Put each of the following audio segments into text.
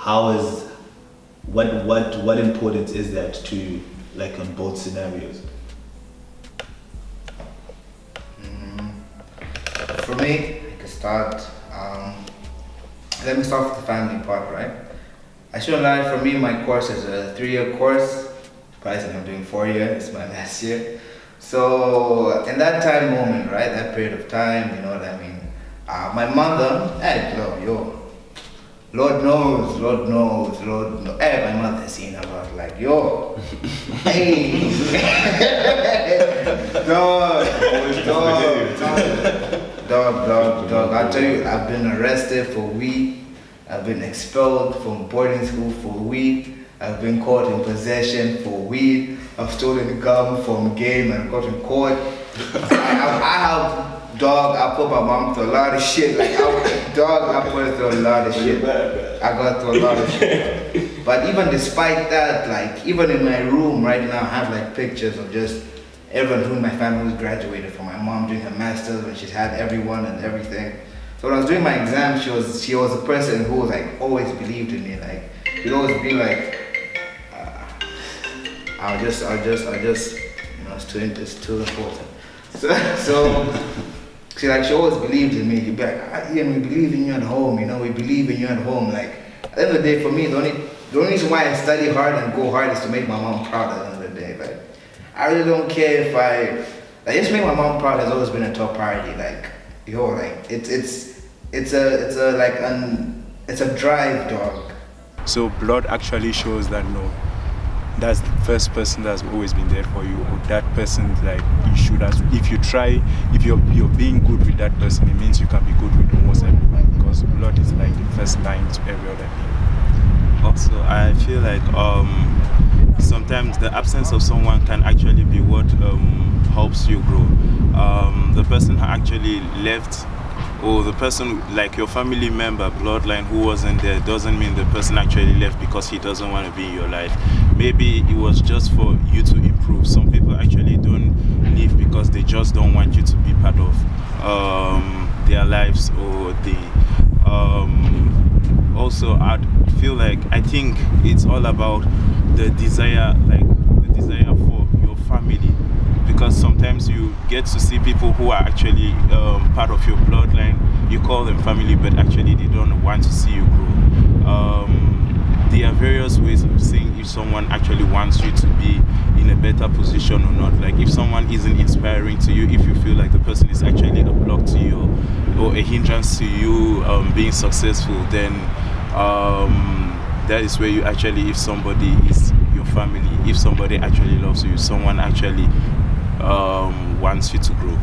how is what importance is that to like in both scenarios? For me, I could start. Let me start with the family part, right? I shouldn't lie. For me, my course is a 3-year course. Surprisingly, I'm doing 4 years. It's my last year. So in that time moment, right, that period of time, you know what I mean? My mother, hey, yo, Lord knows, hey, my mother seen a lot, like, yo, hey, dog, I tell you, I've been arrested for weed, I've been expelled from boarding school for weed, I've been caught in possession for weed, I've stolen gum from game and got in court. I have, dog, I put my mom through a lot of shit. Like, I put her through a lot of shit. I got through a lot of shit. But even despite that, like, even in my room right now, I have like pictures of just everyone who in my family was graduated from. My mom doing her master's when she's had everyone and everything. So when I was doing my exam, she was a person who was like always believed in me. Like, she'd always be like, I'll just, you know, it's too important. So she always believed in me. She'd be like, Ian, we believe in you at home, you know, we believe in you at home. Like, at the end of the day, for me, the only reason why I study hard and go hard is to make my mom proud at the end of the day. Like, I really don't care if just make my mom proud has always been a top priority. Like, yo, like, it's a drive, dog. So blood actually shows that no, that's the first person that's always been there for you, or that person, like, you should, as if you try, if you're being good with that person, it means you can be good with almost everyone, because blood is like the first line to every other thing. Also, I feel like sometimes the absence of someone can actually be what helps you grow. The person who actually left, or the person, like your family member, bloodline, who wasn't there, doesn't mean the person actually left because he doesn't want to be in your life. Maybe it was just for you to improve. Some people actually don't leave because they just don't want you to be part of their lives, or the also I feel like, I think it's all about the desire for your family, because sometimes you get to see people who are actually part of your bloodline. You call them family, but actually they don't want to see you grow. There are various ways of seeing if someone actually wants you to be in a better position or not. Like, if someone isn't inspiring to you, if you feel like the person is actually a block to you or a hindrance to you being successful, then that is where you actually, if somebody is your family, if somebody actually loves you, someone actually wants you to grow.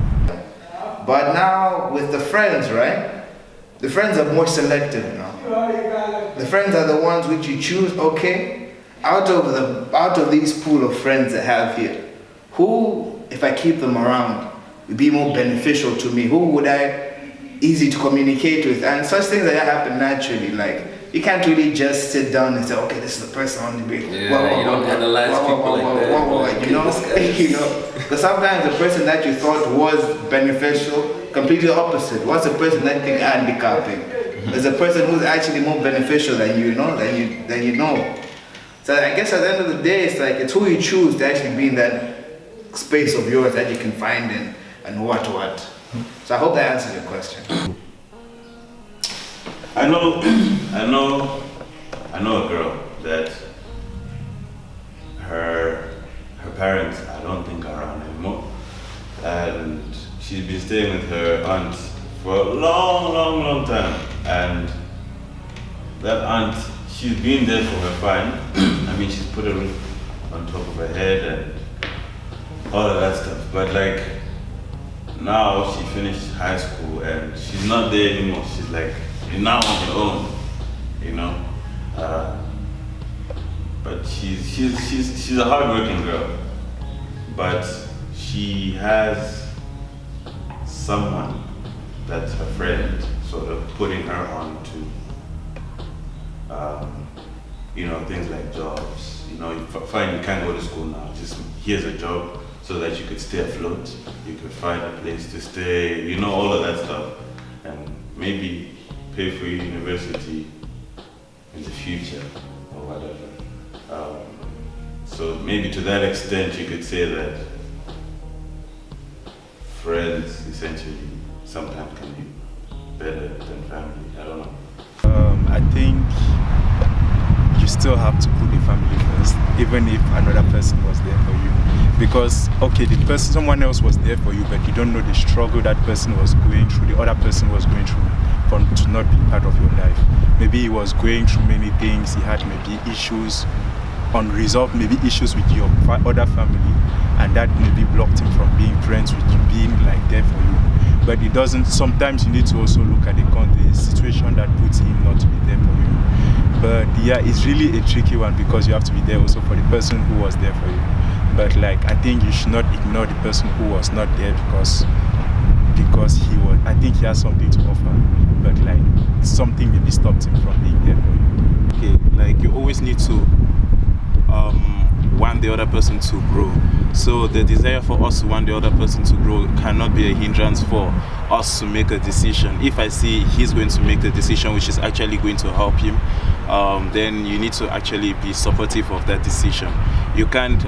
But now with the friends, right? The friends are more selective now. The friends are the ones which you choose. Okay, out of these pool of friends I have here, who, if I keep them around, would be more beneficial to me? Who would I easy to communicate with? And such things that happen naturally. Like, you can't really just sit down and say, okay, this is the person I want to be. Yeah, you don't analyze people like that. You know, because sometimes the person that you thought was beneficial, completely opposite. What's the person that you think handicapping? There's a person who's actually more beneficial than you know, than you know. So I guess at the end of the day, it's like, it's who you choose to actually be in that space of yours that you can find in, and what. So I hope that answers your question. I know a girl that her parents, I don't think, are around anymore, and she's been staying with her aunt for a long time, and that aunt, she's been there for her fine. I mean, she's put a roof on top of her head and all of that stuff, but like, now she finished high school and she's not there anymore. She's like, now on her own, you know. But she's a hardworking girl, but she has someone that's her friend, sort of putting her on to, you know, things like jobs. You know, fine, you can't go to school now. Just here's a job so that you could stay afloat. You could find a place to stay. You know, all of that stuff, and maybe pay for your university, you in the future or whatever. So maybe to that extent you could say that friends essentially sometimes can be better than family. I don't know. I think you still have to put the family first, even if another person was there for you. Because okay, someone else was there for you, but you don't know the struggle that person was going through, the other person was going through, to not be part of your life. Maybe he was going through many things. He had maybe issues, unresolved maybe issues with your other family, and that maybe blocked him from being friends with you, being like there for you. But it doesn't. Sometimes you need to also look at the situation that puts him not to be there for you. But yeah, it's really a tricky one because you have to be there also for the person who was there for you. But like, I think you should not ignore the person who was not there because he was. I think he has something to offer, but like something maybe stopped him from being there for you. Okay, like you always need to want the other person to grow. So the desire for us to want the other person to grow cannot be a hindrance for us to make a decision. If I see he's going to make the decision which is actually going to help him, then you need to actually be supportive of that decision. You can't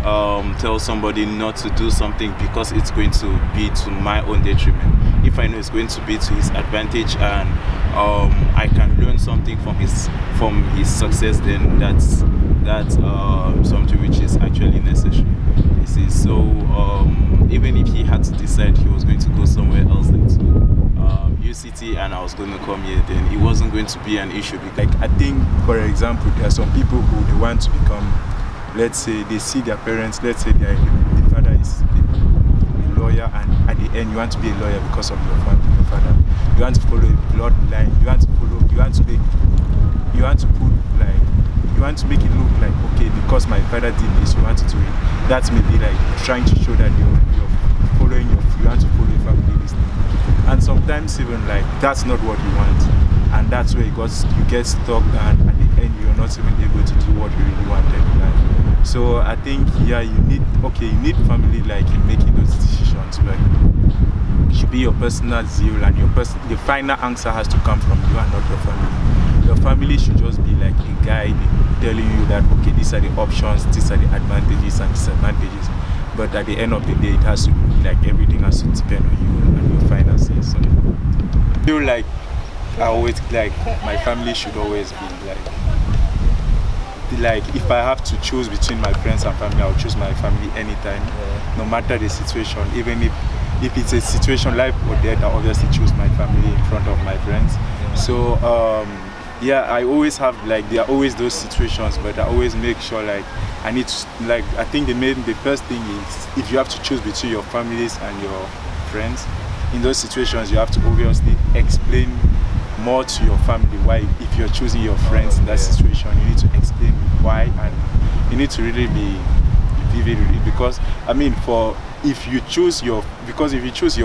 tell somebody not to do something because it's going to be to my own detriment. If I know it's going to be to his advantage and I can learn something from his success, then that's something which is actually necessary. You see, so even if he had to decide he was going to go somewhere else into UCT and I was going to come here, then it wasn't going to be an issue. Like I think, for example, there are some people who they want to become. Let's say they see their parents. Let's say the father is a lawyer, and at the end you want to be a lawyer because of your father. You want to follow a bloodline. You want to make it look like, okay, because my father did this, you want to do it. That's maybe like trying to show that you're following you want to follow your family this thing. And sometimes even like that's not what you want, and that's where you get stuck, and at the end you're not even able to do what you really wanted in life. So I think yeah, you need family like in making those decisions, but it should be your personal zeal, and the final answer has to come from you and not your family. Your family should just be like a guide telling you that okay, these are the options, these are the advantages and disadvantages. But at the end of the day, it has to be like everything has to depend on you and your finances. So I feel like I always like my family should always be like if I have to choose between my friends and family, I'll choose my family anytime, no matter the situation. Even if it's a situation life or death, I obviously choose my family in front of my friends. So yeah, I always have like there are always those situations, but I always make sure like I need to like I think the first thing is if you have to choose between your families and your friends, in those situations you have to obviously explain more to your family why. If you're choosing your friends in that situation, you need to explain why, and you need to really be vivid because I mean if you choose your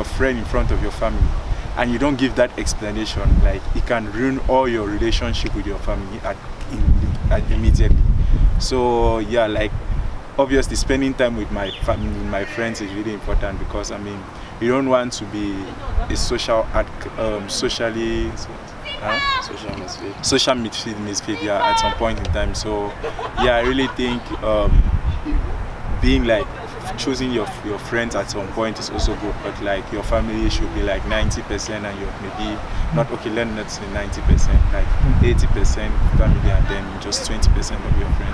friend in front of your family and you don't give that explanation, like it can ruin all your relationship with your family immediately. So yeah, like obviously spending time with my family, with my friends is really important because I mean you don't want to be a social misfit yeah, at some point in time. So yeah, I really think being like choosing your friends at some point is also good, but like your family should be like 90% and you're maybe not okay, let's not say 90%, like 80% family and then just 20% of your friends.